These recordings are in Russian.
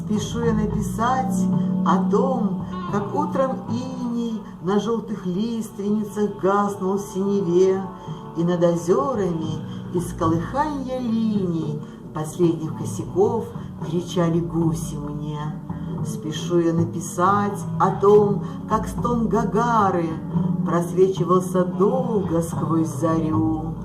Спешу я написать о том, как утром иней на желтых лиственницах гаснул в синеве, и над озерами из колыханья линий последних косяков кричали гуси мне. Спешу я написать о том, как стон Гагары просвечивался долго сквозь зарю.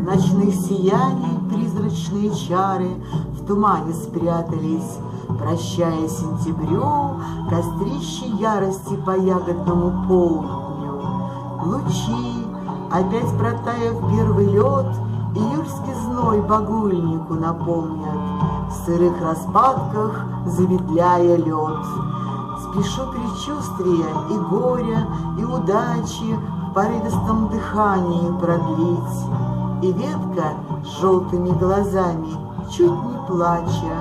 Ночных сияний призрачные чары в тумане спрятались, прощая сентябрю, кострище ярости по ягодному полдню. Лучи, опять протаяв первый лед, июльский зной багульнику напомнят, в сырых распадках замедляя лед. Спешу предчувствия и горя, и удачи в порывистом дыхании продлить. И ветка с желтыми глазами, чуть не плача,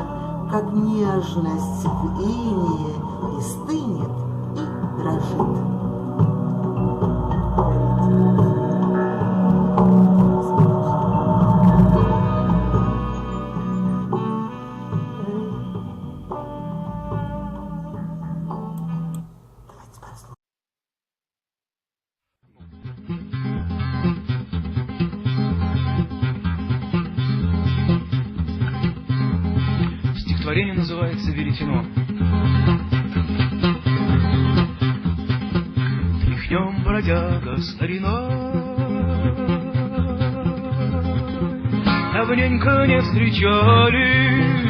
как нежность в инее, и стынет, и дрожит. Стихотворение называется «Веретено». Тряхнем, бродяга, стариной, давненько не встречались,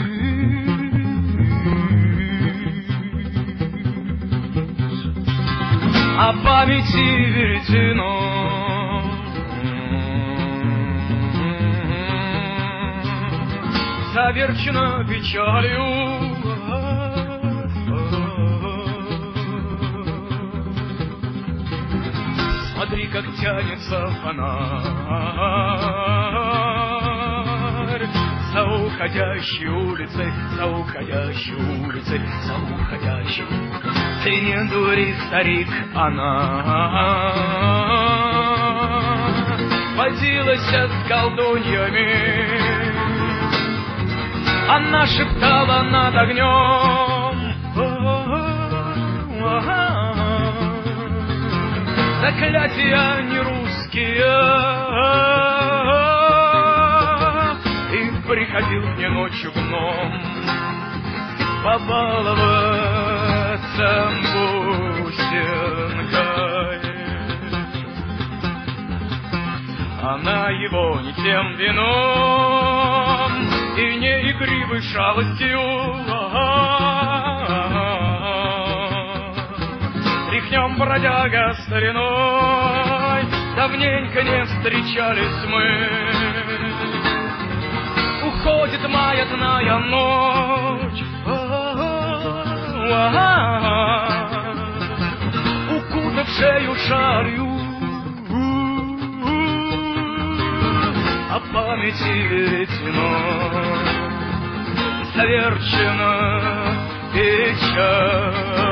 а памяти веретено заверчено печалью. Смотри, как тянется фонарь за уходящей улицей, за уходящей улицей, за уходящей. Ты не дури, старик, она водилась с колдуньями. Она шептала над огнем заклятия нерусские, и приходил мне ночью гном побаловаться бусинкой. Она его не тем вином и не игривой шалостью. Тряхнем, бродяга, стариной, давненько не встречались мы. Уходит маятная ночь, укутав шею шалью, а памяти веретено заверчено печаль.